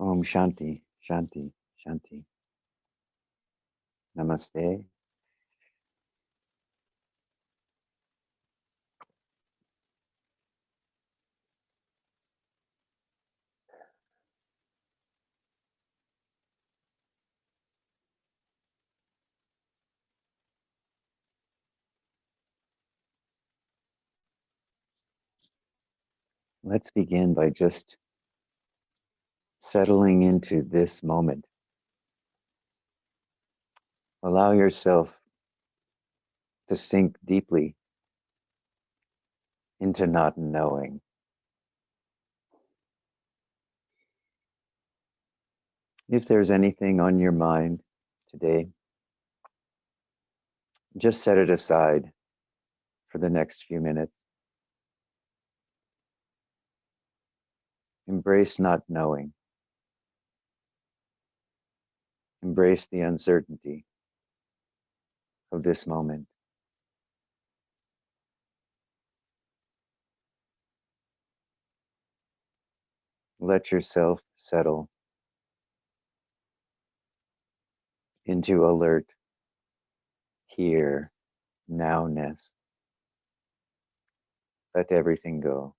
Om Shanti, Shanti, Shanti. Namaste. Let's begin by just settling into this moment. Allow yourself to sink deeply into not knowing. If there's anything on your mind today, just set it aside for the next few minutes. Embrace not knowing. Embrace the uncertainty of this moment. Let yourself settle into alert, here, nowness. Let everything go.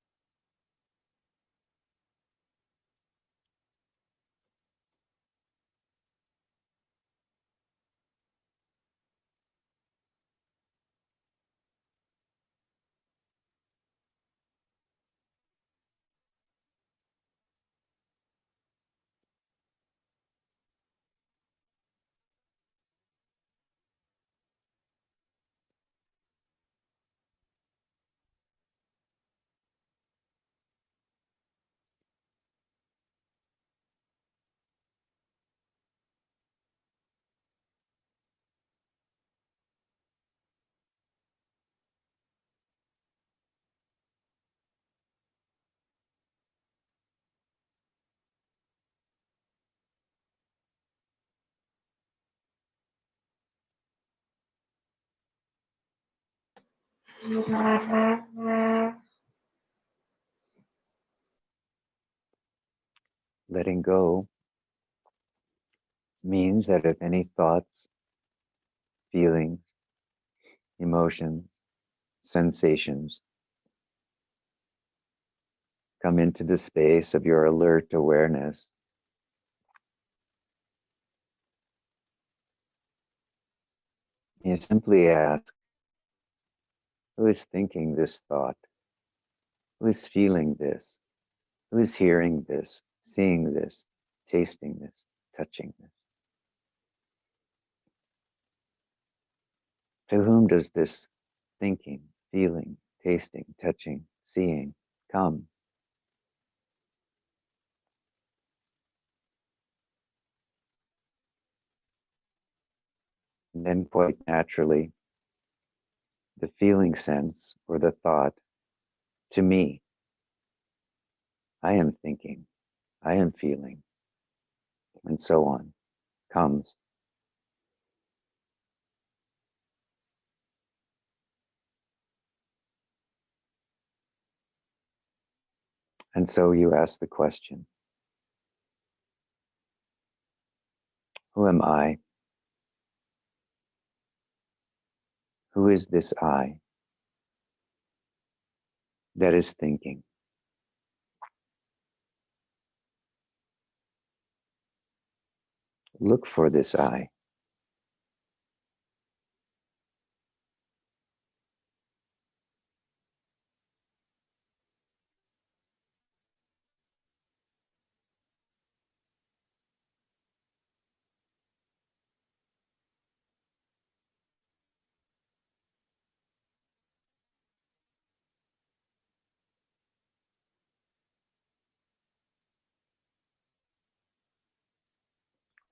Letting go means that if any thoughts, feelings, emotions, sensations come into the space of your alert awareness, you simply ask, who is thinking this thought? Who is feeling this? Who is hearing this, seeing this, tasting this, touching this? To whom does this thinking, feeling, tasting, touching, seeing come? And then quite naturally, the feeling sense or the thought, to me, I am thinking, I am feeling, and so on, comes. And so you ask the question, who am I? Who is this I that is thinking? Look for this I.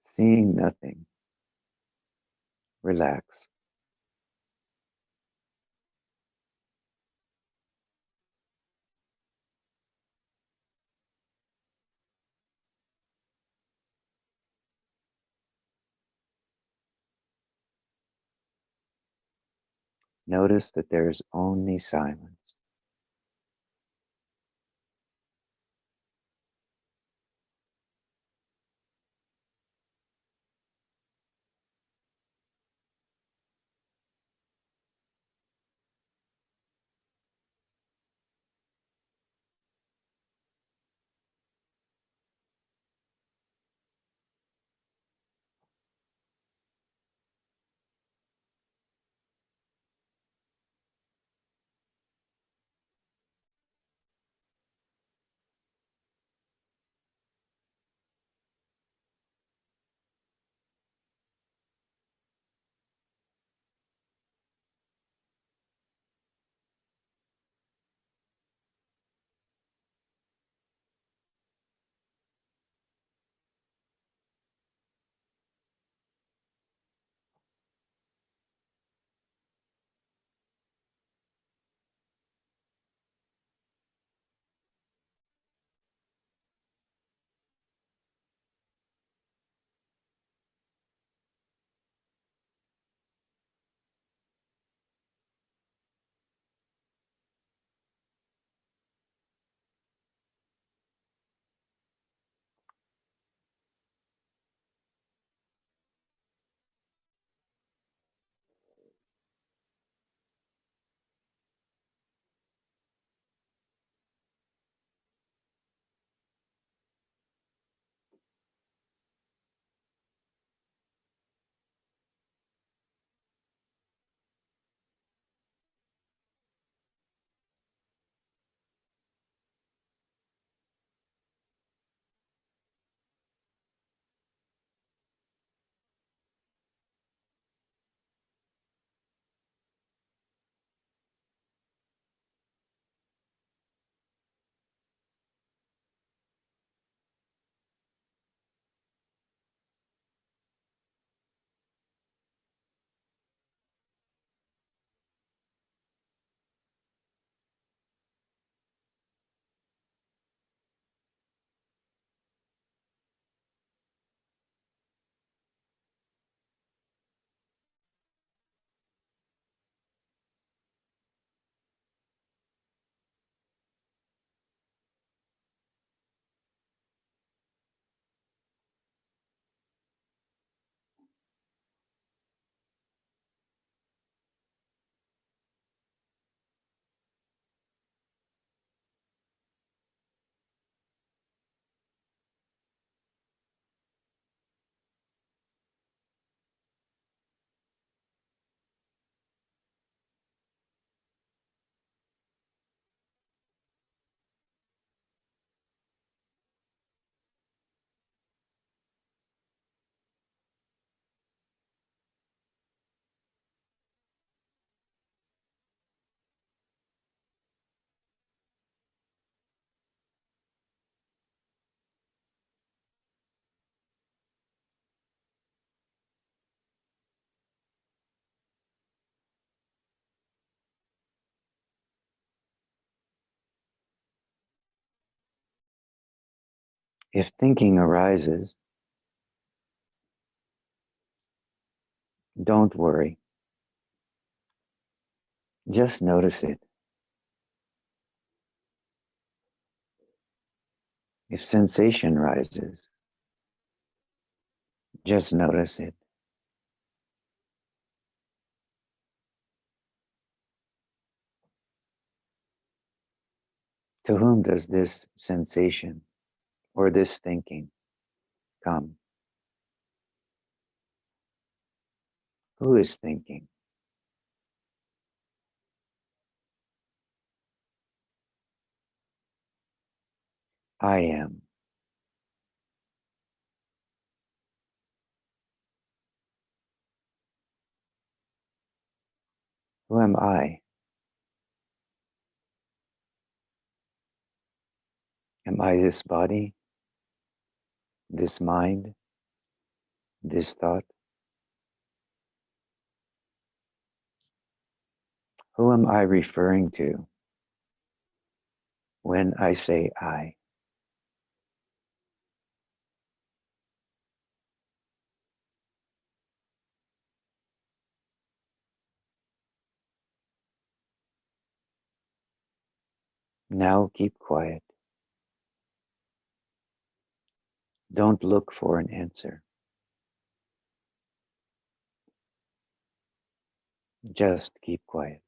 Seeing nothing, relax. Notice that there's only silence. If thinking arises, don't worry. Just notice it. If sensation rises, just notice it. To whom does this sensation or this thinking come? Who is thinking? I am. Who am I? Am I this body, this mind, this thought? Who am I referring to when I say I? Now keep quiet. Don't look for an answer. Just keep quiet.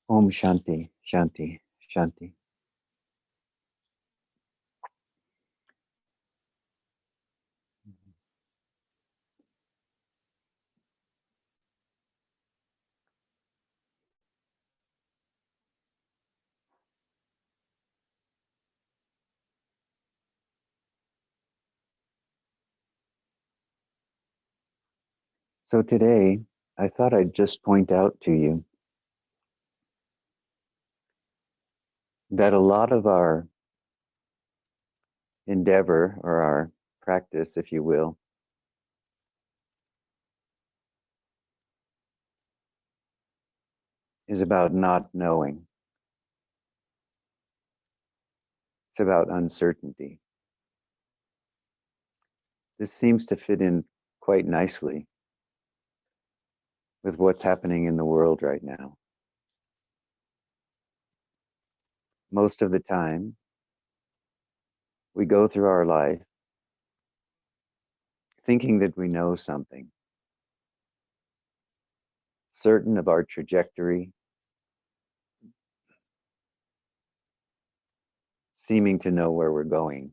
Om Shanti, Shanti, Shanti. So today, I thought I'd just point out to you that a lot of our endeavor or our practice, if you will, is about not knowing. It's about uncertainty. This seems to fit in quite nicely with what's happening in the world right now. Most of the time, we go through our life thinking that we know something, certain of our trajectory, seeming to know where we're going.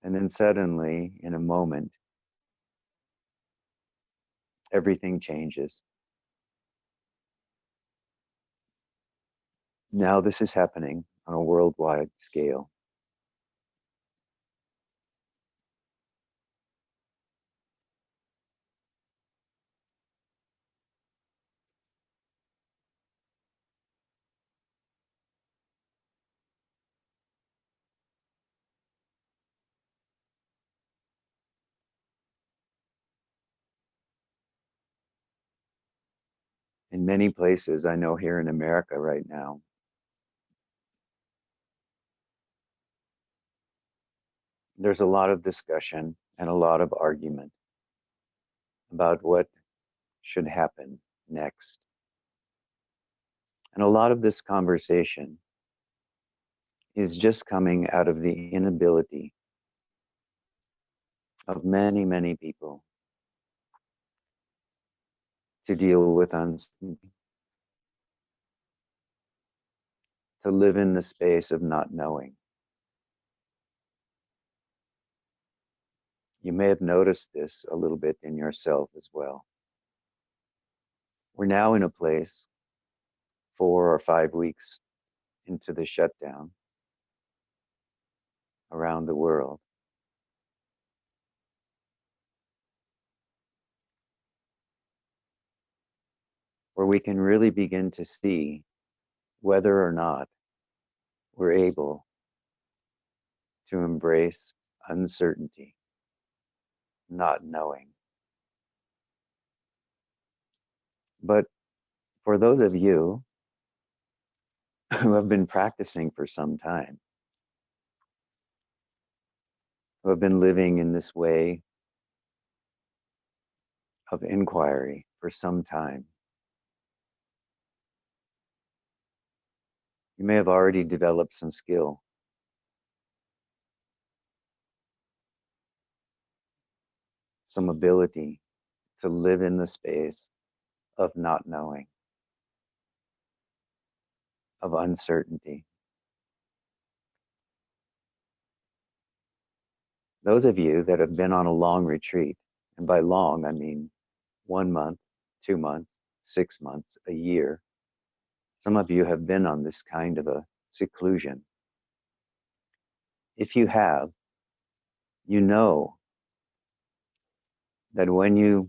And then suddenly, in a moment, everything changes. Now, this is happening on a worldwide scale. In many places, I know here in America right now, there's a lot of discussion and a lot of argument about what should happen next. And a lot of this conversation is just coming out of the inability of many, many people to deal with uncertainty, to live in the space of not knowing. You may have noticed this a little bit in yourself as well. We're now in a place 4 or 5 weeks into the shutdown around the world where we can really begin to see whether or not we're able to embrace uncertainty, not knowing. But for those of you who have been practicing for some time, who have been living in this way of inquiry for some time, you may have already developed some skill, some ability to live in the space of not knowing, of uncertainty. Those of you that have been on a long retreat, and by long, I mean 1 month, 2 months, 6 months, a year, some of you have been on this kind of a seclusion. If you have, you know that when you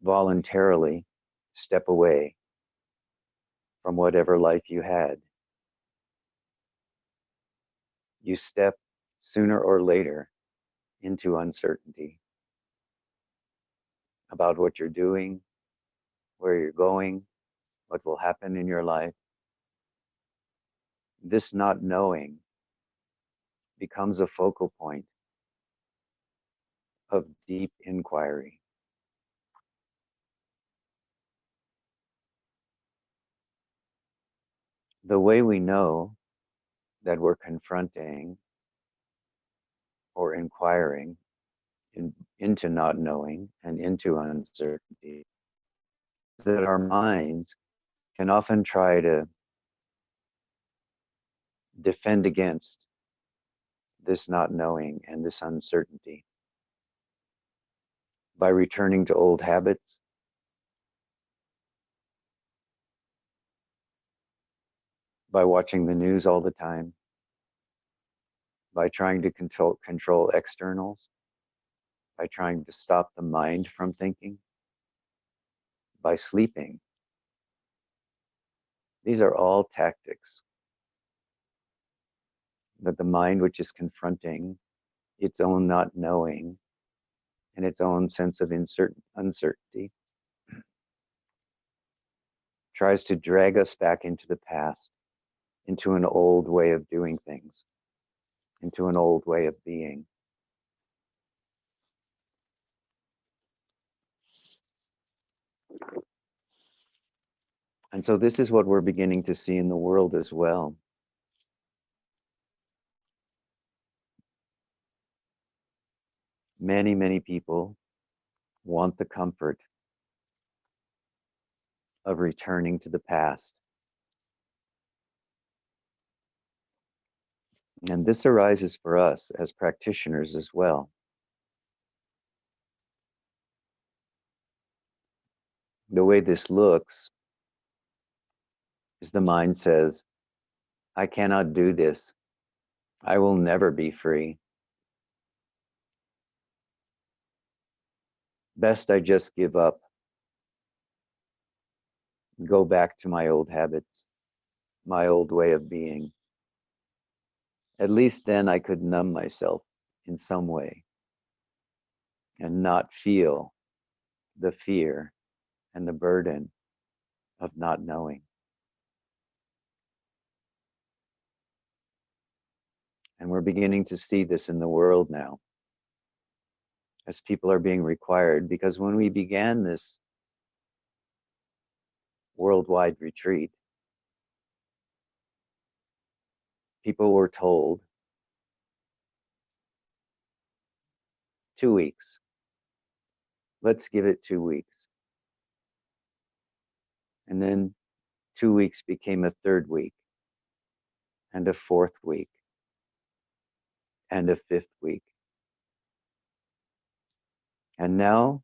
voluntarily step away from whatever life you had, you step sooner or later into uncertainty about what you're doing, where you're going, what will happen in your life. This not knowing becomes a focal point of deep inquiry. The way we know that we're confronting or inquiring into not knowing and into uncertainty that our minds can often try to defend against this not knowing and this uncertainty by returning to old habits, by watching the news all the time, by trying to control externals, by trying to stop the mind from thinking, by sleeping. These are all tactics that the mind, which is confronting its own not knowing and its own sense of uncertainty, tries to drag us back into the past, into an old way of doing things, into an old way of being. And so this is what we're beginning to see in the world as well. Many, many people want the comfort of returning to the past. And this arises for us as practitioners as well. The way this looks is the mind says, I cannot do this. I will never be free. Best I just give up, go back to my old habits, my old way of being. At least then I could numb myself in some way and not feel the fear and the burden of not knowing. And we're beginning to see this in the world now as people are being required, because when we began this worldwide retreat, people were told 2 weeks. Let's give it 2 weeks. And then 2 weeks became a third week, and a fourth week, and a fifth week. And now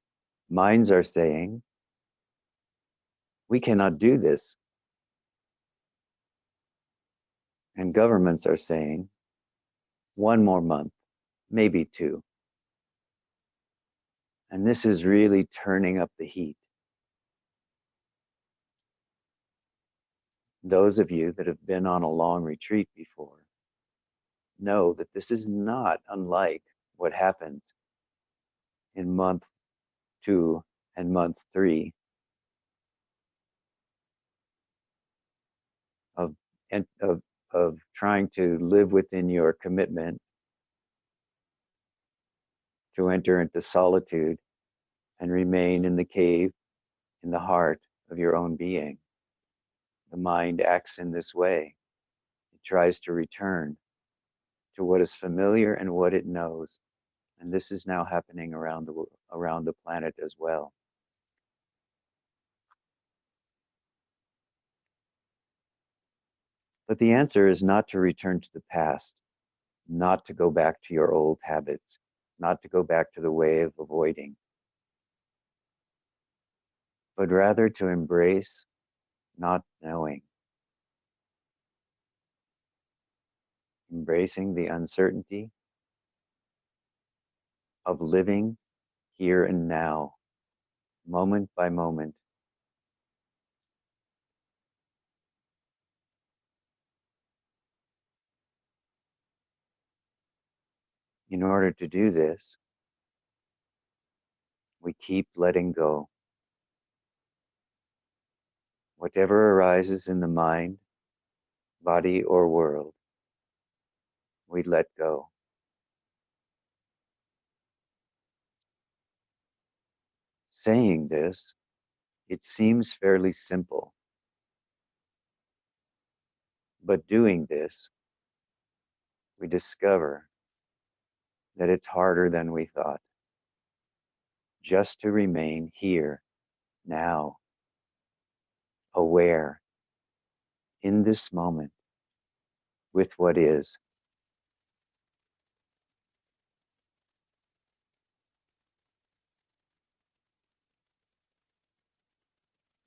minds are saying, we cannot do this. And governments are saying, 1 more month, maybe 2. And this is really turning up the heat. Those of you that have been on a long retreat before know that this is not unlike what happens in month 2 and month 3 of, of, of trying to live within your commitment to enter into solitude and remain in the cave, in the heart of your own being. The mind acts in this way. It tries to return to what is familiar and what it knows. And this is now happening around the planet as well. But the answer is not to return to the past, not to go back to your old habits, not to go back to the way of avoiding, but rather to embrace not knowing, embracing the uncertainty of living here and now, moment by moment. In order to do this, we keep letting go. Whatever arises in the mind, body, or world, we let go. Saying this, it seems fairly simple, but doing this, we discover that it's harder than we thought. Just to remain here, now, aware in this moment with what is.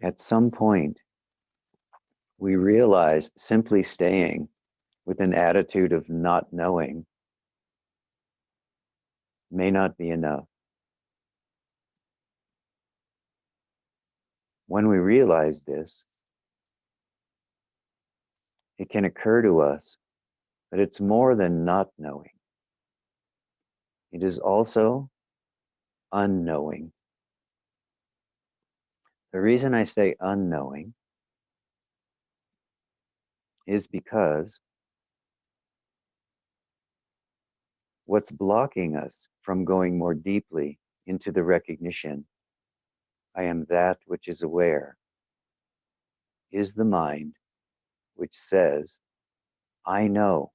At some point, we realize simply staying with an attitude of not knowing may not be enough. When we realize this, it can occur to us that it's more than not knowing. It is also unknowing. The reason I say unknowing is because what's blocking us from going more deeply into the recognition, I am that which is aware, is the mind which says, I know.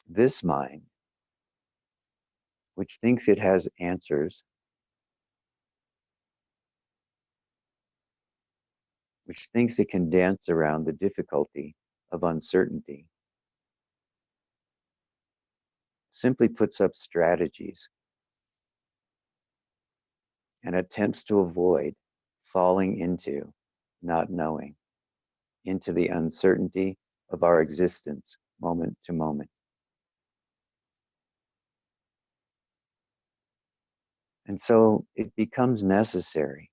This mind, which thinks it has answers, which thinks it can dance around the difficulty of uncertainty, simply puts up strategies and attempts to avoid falling into not knowing, into the uncertainty of our existence moment to moment. And so it becomes necessary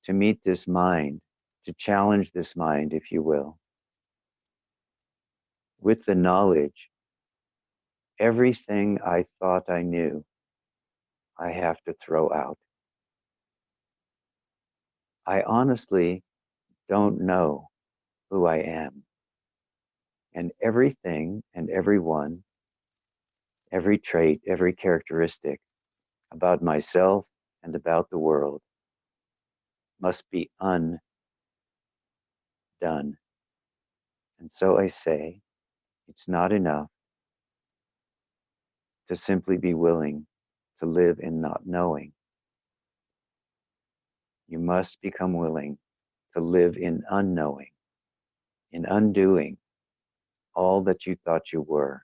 to meet this mind, to challenge this mind, if you will, with the knowledge everything I thought I knew, I have to throw out. I honestly don't know who I am. And everything and everyone, every trait, every characteristic about myself and about the world must be undone. And so I say, it's not enough to simply be willing to live in not knowing. You must become willing to live in unknowing, in undoing all that you thought you were,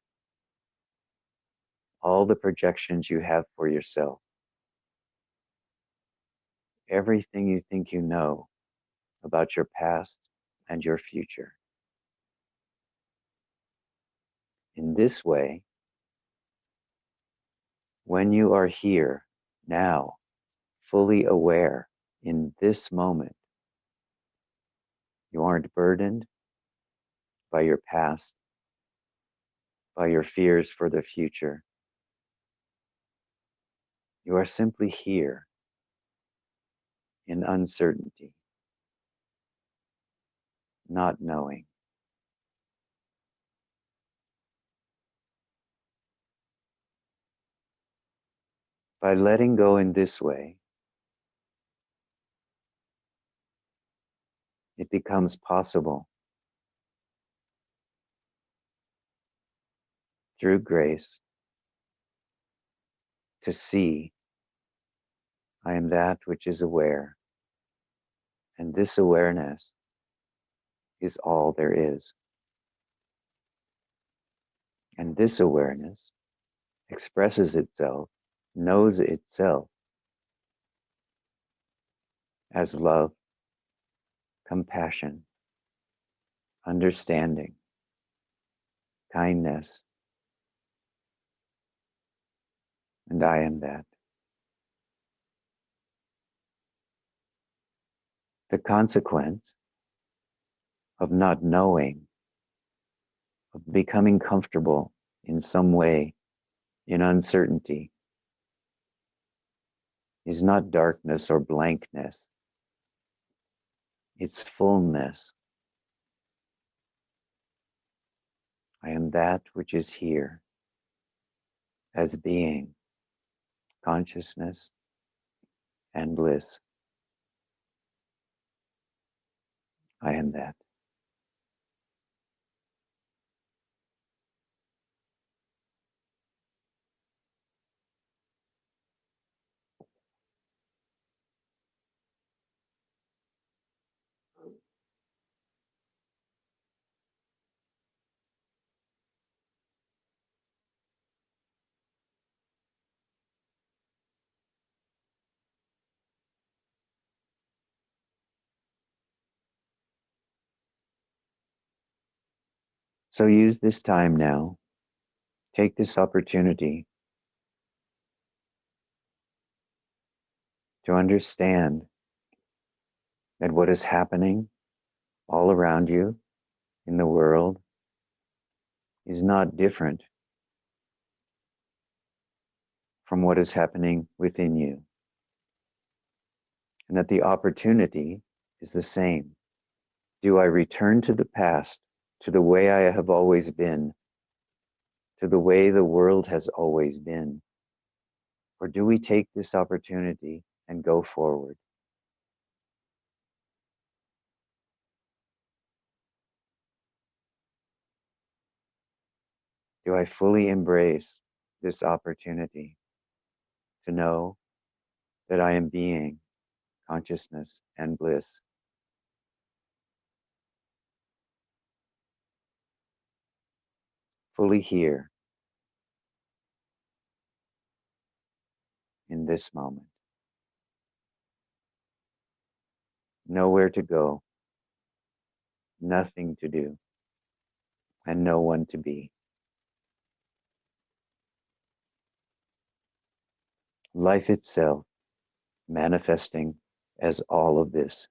all the projections you have for yourself, everything you think you know about your past and your future. In this way, when you are here now, fully aware in this moment, you aren't burdened by your past, by your fears for the future. You are simply here in uncertainty, not knowing. By letting go in this way, it becomes possible through grace to see I am that which is aware, and this awareness is all there is. And this awareness expresses itself, knows itself as love, compassion, understanding, kindness, and I am that. The consequence of not knowing, of becoming comfortable in some way in uncertainty, is not darkness or blankness, it's fullness. I am that which is here as being, consciousness, and bliss. I am that. So use this time now. Take this opportunity to understand that what is happening all around you in the world is not different from what is happening within you, and that the opportunity is the same. Do I return to the past, to the way I have always been, to the way the world has always been? Or do we take this opportunity and go forward? Do I fully embrace this opportunity to know that I am being, consciousness, and bliss, fully here in this moment? Nowhere to go, nothing to do, and no one to be. Life itself manifesting as all of this.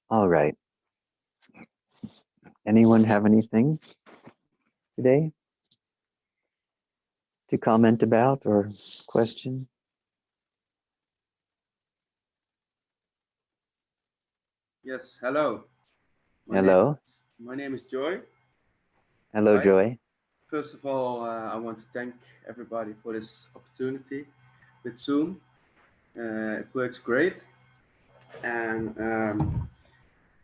All right. Anyone have anything today to comment about or question? Yes, hello. My name Hello. my name is Joy. Hello, Right. Joy. First of all, I want to thank everybody for this opportunity with Zoom. It works great, and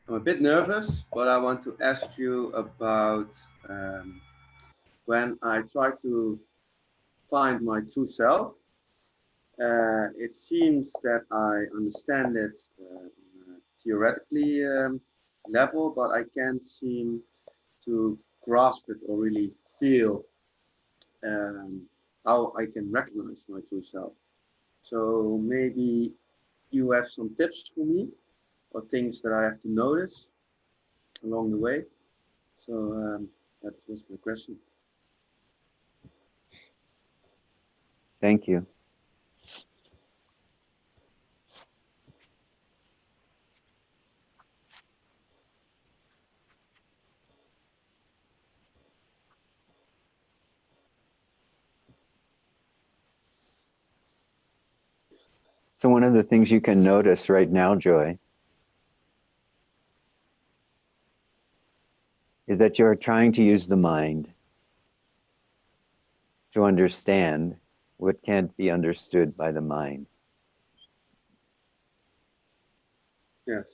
I'm a bit nervous, but I want to ask you about um, when I try to find my true self. It seems that I understand it on a theoretically level, but I can't seem to grasp it or really feel um, how I can recognize my true self. So maybe you have some tips for me or things that I have to notice along the way. So that was my question. Thank you. So, one of the things you can notice right now, Joy, is that you're trying to use the mind to understand what can't be understood by the mind. Yes.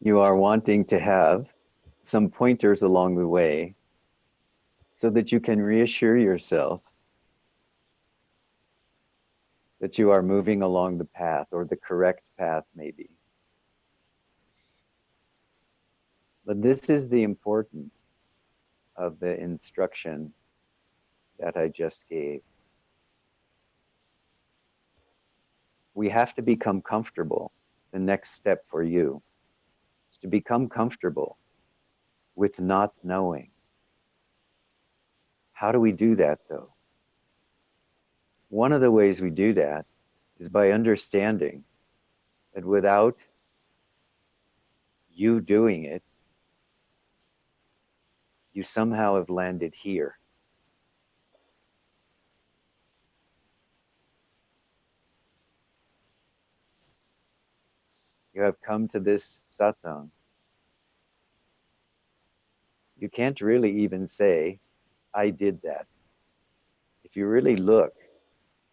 You are wanting to have some pointers along the way so that you can reassure yourself that you are moving along the path or the correct path, maybe. But this is the importance of the instruction that I just gave. We have to become comfortable. The next step for you is to become comfortable with not knowing. How do we do that though? One of the ways we do that is by understanding that without you doing it, you somehow have landed here. You have come to this satsang. You can't really even say, I did that. If you really look,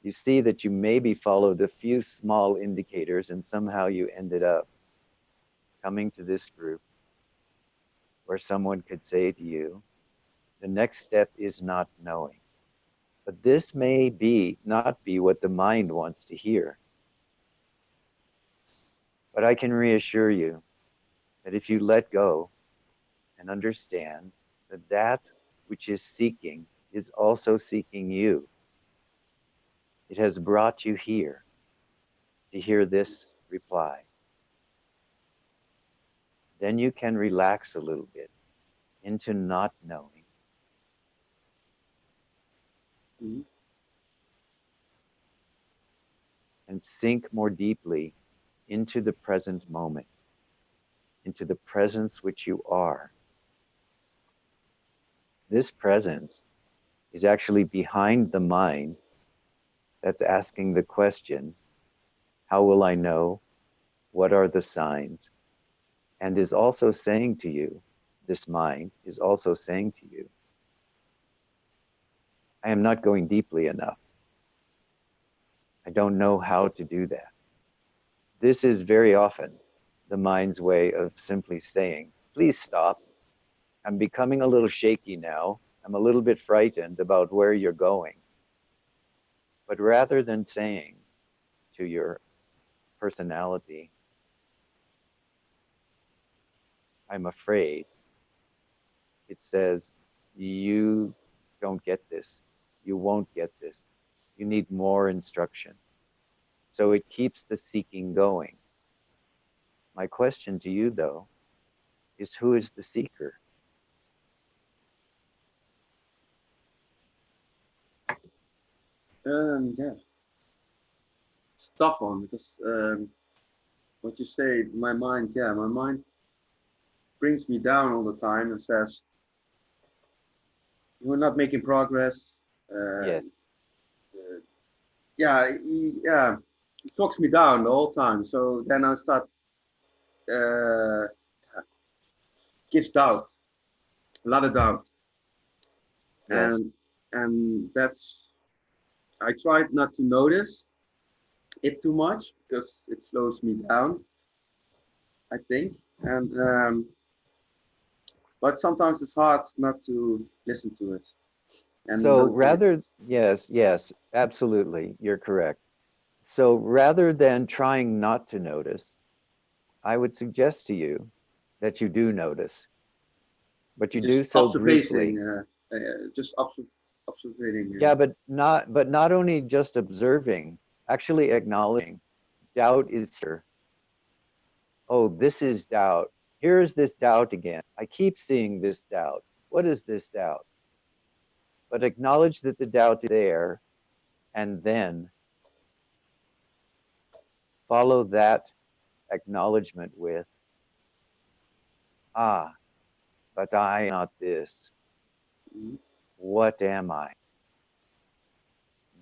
you see that you maybe followed a few small indicators and somehow you ended up coming to this group where someone could say to you, the next step is not knowing. But this may be not be what the mind wants to hear. But I can reassure you that if you let go and understand that that which is seeking is also seeking you, it has brought you here to hear this reply. Then you can relax a little bit into not knowing Mm-hmm. and sink more deeply into the present moment, into the presence which you are. This presence is actually behind the mind that's asking the question, how will I know? What are the signs? And is also saying to you, this mind is also saying to you, I am not going deeply enough. I don't know how to do that. This is very often the mind's way of simply saying, please stop. I'm becoming a little shaky now. I'm a little bit frightened about where you're going. But rather than saying to your personality, I'm afraid, it says, you don't get this. You won't get this. You need more instruction. So it keeps the seeking going. My question to you, though, is who is the seeker? Yeah, it's tough one because what you say, my mind brings me down all the time and says, you're not making progress. Uh, Yes, uh, yeah, it talks me down the whole time. So then I start, uh, gives doubt, a lot of doubt. yes. And that's, I tried not to notice it too much because it slows me down, I think. And but sometimes it's hard not to listen to it and So notice. rather, yes, yes, absolutely, you're correct. So rather than trying not to notice, I would suggest to you that you do notice, but you do Just so observation, briefly. just observing. Yeah, but not only just observing, actually acknowledging doubt is here. Oh, this is doubt. Here's this doubt again. I keep seeing this doubt. What is this doubt? But acknowledge that the doubt is there and then follow that acknowledgement with, ah, but I am not this. Mhm. What am I?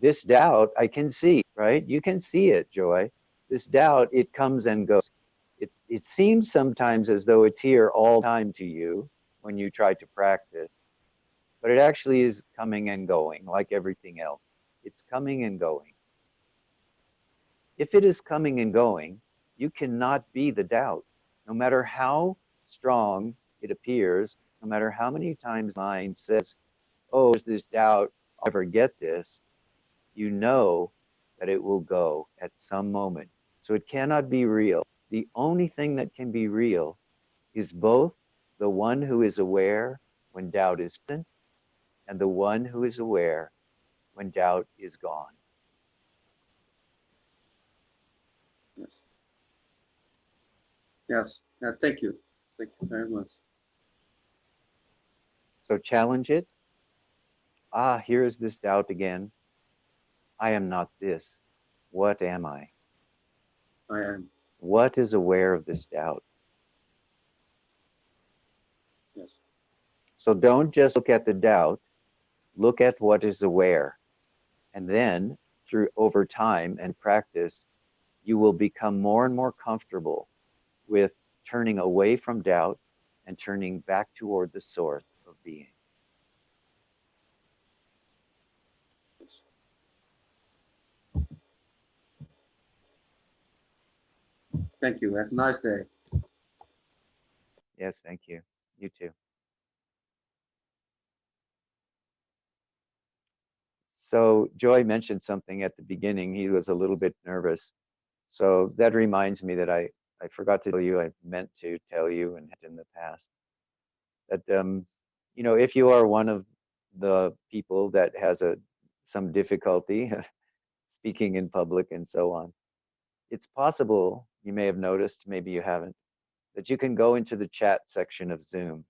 This doubt I can see, right? You can see it, Joy. This doubt, it comes and goes. It seems sometimes as though it's here all the time to you when you try to practice, but it actually is coming and going like everything else. It's coming and going. If it is coming and going, you cannot be the doubt. No matter how strong it appears, no matter how many times the mind says, oh, there's this doubt, I'll never get this, you know that it will go at some moment. So it cannot be real. The only thing that can be real is both the one who is aware when doubt is present and the one who is aware when doubt is gone. Yes, yes. Thank you very much. So challenge it. here is this doubt again. I am not this. What am I? I am. What is aware of this doubt? Yes. So don't just look at the doubt, look at what is aware. And then through over time and practice, you will become more and more comfortable with turning away from doubt and turning back toward the source of being. Yes. Thank you. Have a nice day. Yes, thank you. You too. So Joy mentioned something at the beginning. He was a little bit nervous. So that reminds me that I forgot to tell you, I meant to tell you and in the past that, if you are one of the people that has some difficulty speaking in public and so on, it's possible, you may have noticed, maybe you haven't, that you can go into the chat section of Zoom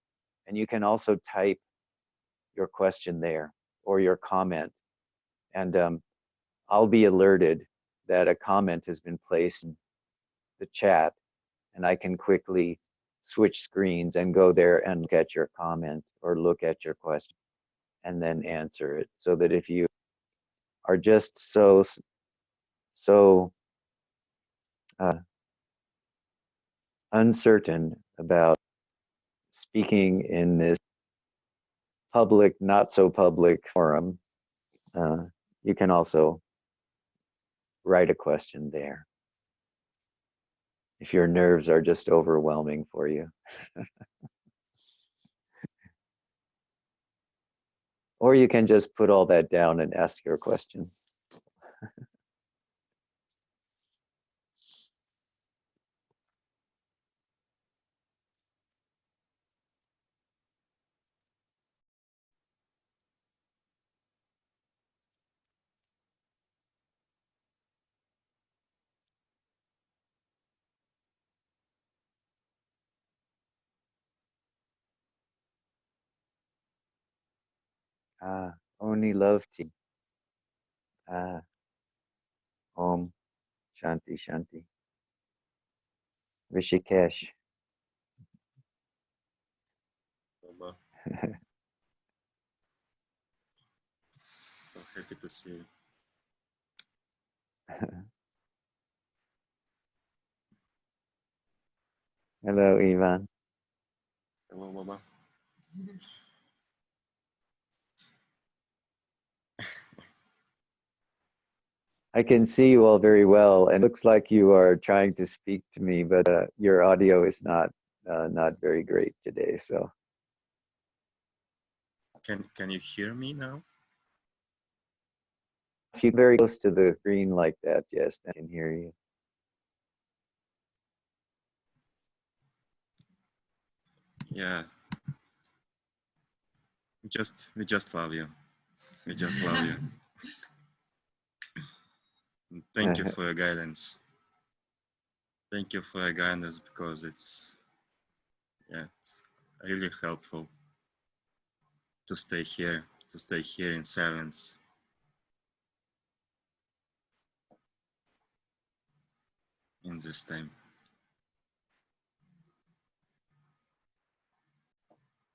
and you can also type your question there or your comment. And I'll be alerted that a comment has been placed in the chat, and I can quickly switch screens and go there and look at your comment or look at your question and then answer it. So that if you are just so uh, uncertain about speaking in this public, not so public forum, uh, you can also write a question there if your nerves are just overwhelming for you. Or you can just put all that down and ask your question. Only love tea. Ah, Om Shanti Shanti. Rishikesh. Baba, so happy to see you. Hello, Ivan. Hello, Baba. I can see you all very well, and it looks like you are trying to speak to me, but your audio is not very great today. So Can you hear me now? if you're very close to the screen like that, yes, I can hear you. Yeah. We just love you. We just love you. And thank you for your guidance. Thank you for your guidance because it's really helpful to stay here in silence in this time.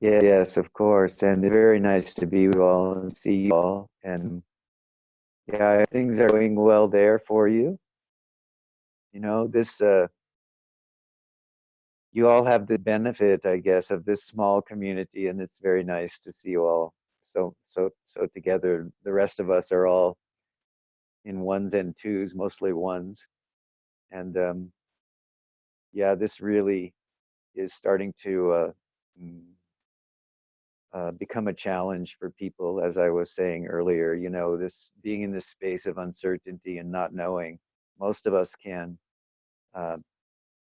Yes, of course, and it's very nice to be with you all and see you all. And yeah, things are going well there for you. This you all have the benefit, I guess, of this small community, and it's very nice to see you all so together. The rest of us are all in ones and twos, mostly ones, and yeah, this really is starting to mm, become a challenge for people, as I was saying earlier. This being in this space of uncertainty and not knowing. Most of us can uh,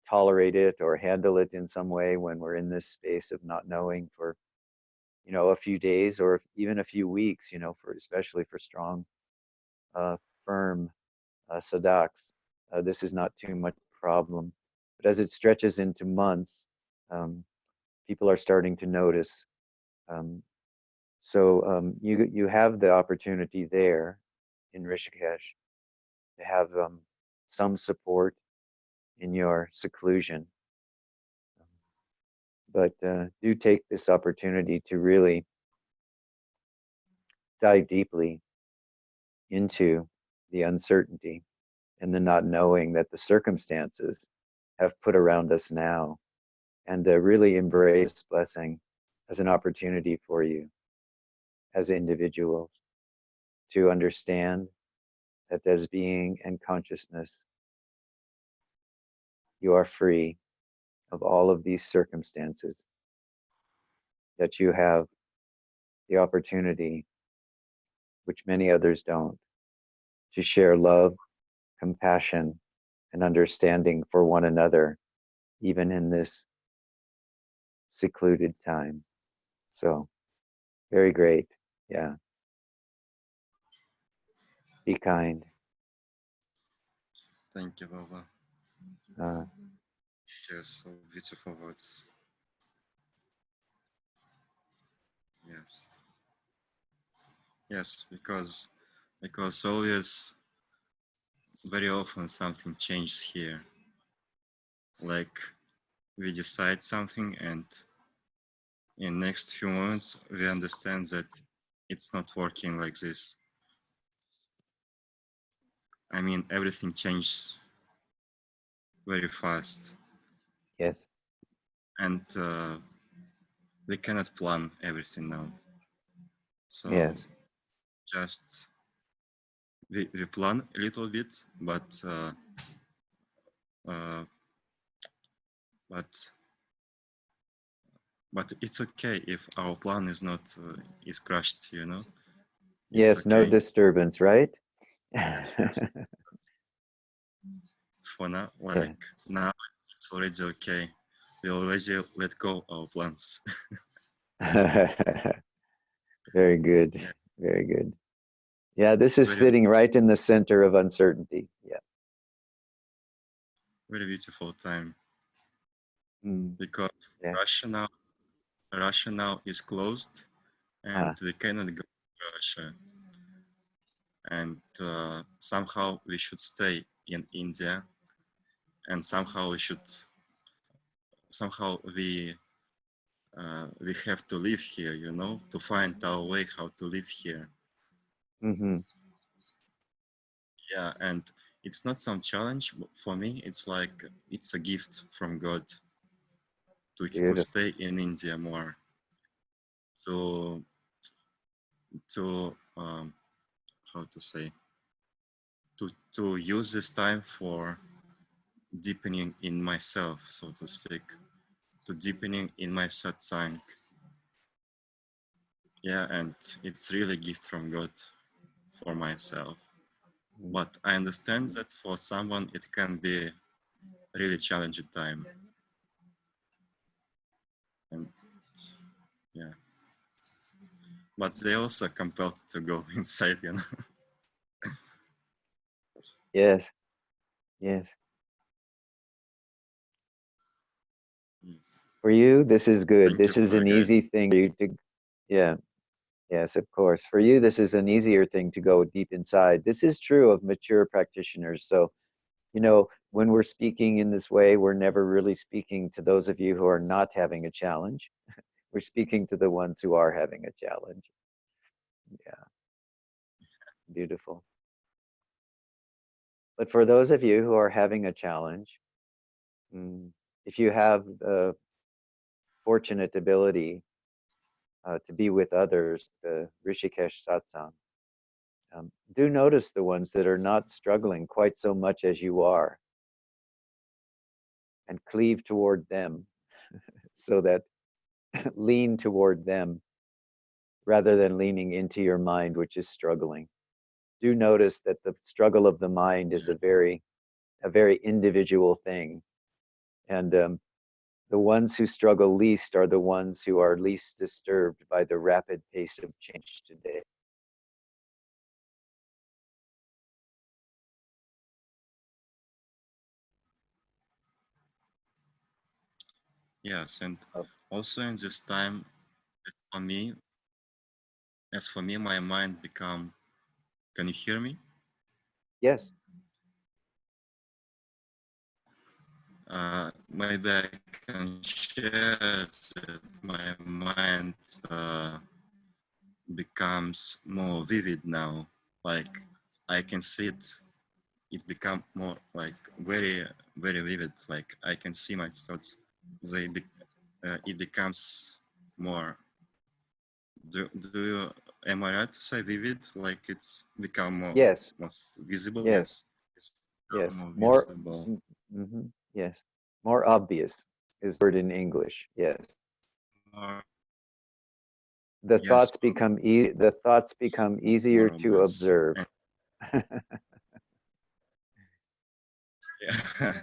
tolerate it or handle it in some way when we're in this space of not knowing for a few days or even a few weeks, for especially for strong, firm sadaks. This is not too much problem. But as it stretches into months, um, people are starting to notice, um, So you have the opportunity there in Rishikesh to have some support in your seclusion. But do take this opportunity to really dive deeply into the uncertainty and the not knowing that the circumstances have put around us now, and really embrace blessing as an opportunity for you as individuals to understand that as being and consciousness, you are free of all of these circumstances, that you have the opportunity, which many others don't, to share love, compassion, and understanding for one another, even in this secluded time. So, very great. Yeah. Be kind. Thank you, Baba. Uh, Yes, so beautiful words. Yes, yes, because always very often something changes here. Like we decide something, and in next few moments we understand that it's not working like this. I mean, everything changes very fast, yes. and we cannot plan everything now. So Yes. just we plan a little bit, uh, but but it's okay if our plan is not is crushed. You know, it's Yes. No okay. disturbance, right? Yes, yes. For now, Yeah. like now, it's already okay. We already let go our plans. Very good. Yeah, Very good. Yeah, this is very sitting right in the center of uncertainty. Yeah. very beautiful time Mm, because yeah. Russia now is closed, and Ah. we cannot go to Russia. And somehow we should stay in India, and somehow we have to live here, you know, to find our way how to live here. Mm-hmm. Yeah, and it's not some challenge for me. It's like it's a gift from God to Beautiful. stay in India more, to to how to say, to use this time for deepening in myself, so to speak, to deepening in my satsang. Yeah, and it's really a gift from God for myself. Mm. But I understand that for someone it can be really challenging time. And yeah, but they also compelled to go inside, you know. Yes. Yes. Yes. For you, this is good. Thank you This is for your an guide. easy thing for you to, yeah. Yes, of course. For you, this is an easier thing to go deep inside. This is true of mature practitioners. So, when we're speaking in this way, we're never really speaking to those of you who are not having a challenge. We're speaking to the ones who are having a challenge. Yeah, beautiful. But for those of you who are having a challenge, mm, if you have the fortunate ability to be with others, the Rishikesh Satsang, do notice the ones that are not struggling quite so much as you are, and cleave toward them, so that lean toward them rather than leaning into your mind, which is struggling. Do notice that the struggle of the mind is Yeah. a very individual thing, and the ones who struggle least are the ones who are least disturbed by the rapid pace of change today. Yes, and Oh, also in this time, for me, as for me, my mind become. Can you hear me? Yes. Maybe I can share that my mind becomes more vivid now. Like I can see it. It become more like very, very vivid. Like I can see my thoughts. It becomes more. Do you? Am I right to say vivid? Like it's become more, Yes. more visible. Yes. Yes, it's become Yes. more More. visible. Yes. More obvious is the word in English. Yes. More, The yes, thoughts become easy. The thoughts become easier more to obvious. observe. And yeah,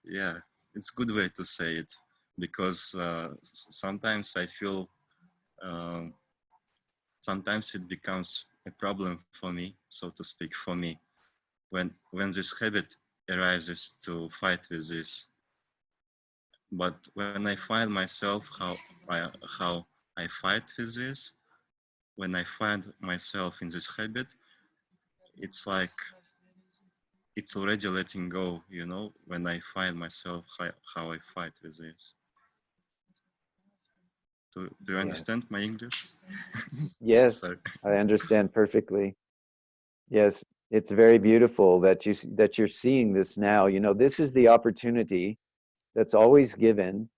yeah, it's good way to say it because sometimes I feel um, sometimes it becomes a problem for me, so to speak, for me when this habit arises to fight with this. But when I find myself how I fight with this, when I find myself in this habit, it's like it's already letting go, you know, when I find myself how I fight with this. Do you Yes. understand my English? Yes. Sorry. I understand perfectly. Yes. It's very beautiful that you're seeing this now. You know, this is the opportunity that's always given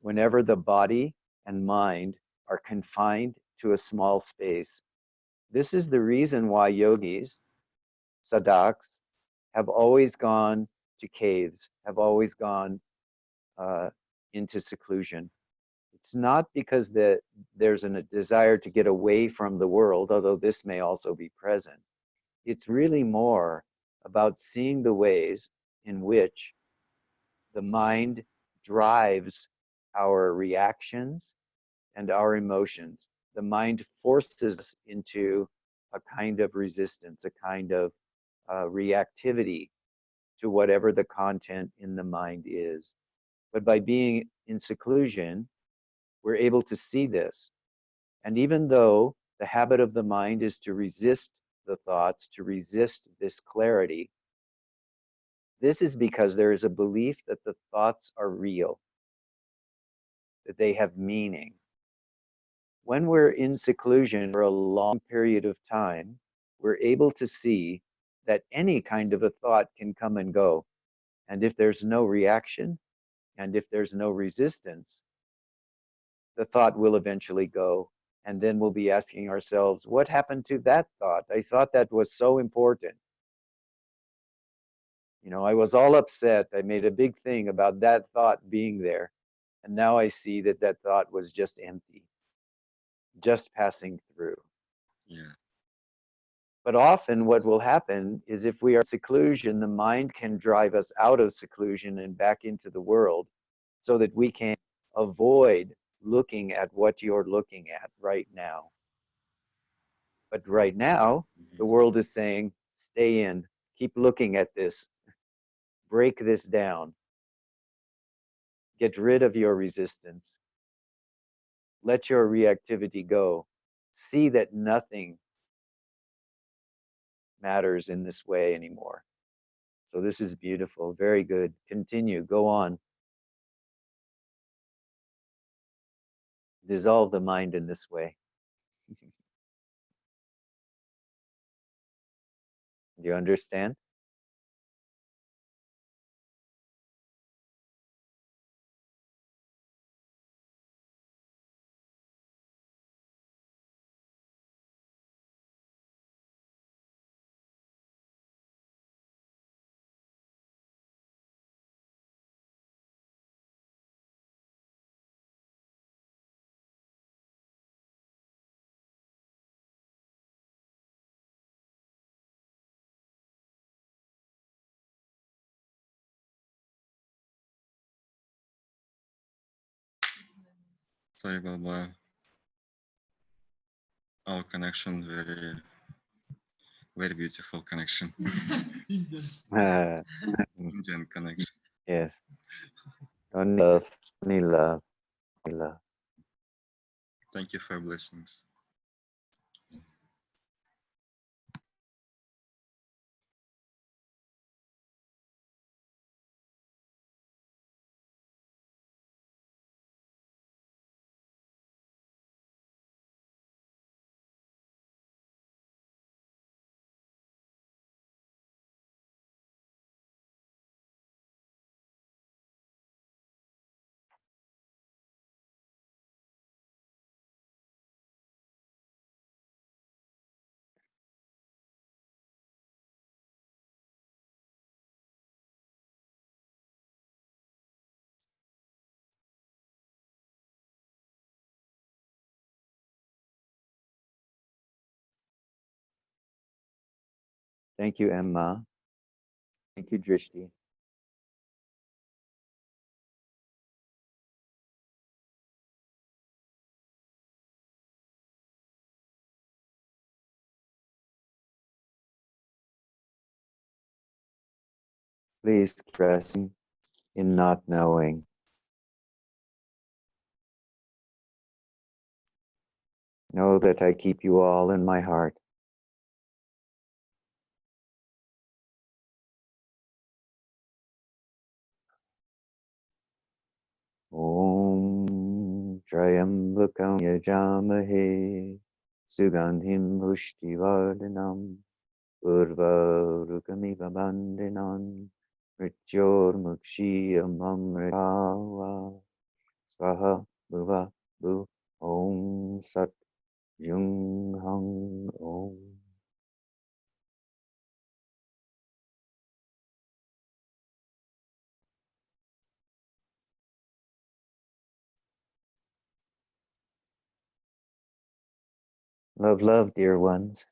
whenever the body and mind are confined to a small space. This is the reason why yogis, sadhaks, have always gone to caves, have always gone uh, into seclusion. It's not because there's a desire to get away from the world, although this may also be present. It's really more about seeing the ways in which the mind drives our reactions and our emotions. The mind forces us into a kind of resistance, a kind of reactivity to whatever the content in the mind is. But by being in seclusion, we're able to see this. And even though the habit of the mind is to resist the thoughts, to resist this clarity, this is because there is a belief that the thoughts are real, that they have meaning. When we're in seclusion for a long period of time, we're able to see that any kind of a thought can come and go. And if there's no reaction, and if there's no resistance, the thought will eventually go. And then we'll be asking ourselves, what happened to that thought? I thought that was so important. You know, I was all upset. I made a big thing about that thought being there. And now I see that that thought was just empty, just passing through. Yeah, But often what will happen is if we are in seclusion, the mind can drive us out of seclusion and back into the world so that we can avoid looking at what you're looking at right now. But right now, the world is saying, stay in, keep looking at this, break this down, get rid of your resistance, let your reactivity go. See that nothing matters in this way anymore. So this is beautiful. Very good. Continue. Go on. Dissolve the mind in this way. Do you understand? sorry, Baba. Our connection very beautiful connection. Ah, Indian connection. yes. Only love. Only love. Only love. Thank you for blessings. Thank you, Emma. Thank you, Drishti. Please keep resting in not knowing. Know that I keep you all in my heart. Om Trayambakam Yajamahe Sugandhim Pushtivardhanam Urvarukamiva Bandhanan Mrityormukshiyamamritawa Swaha Bhuva Bhu Om Sat Yung Hang Om. Love, love, dear ones.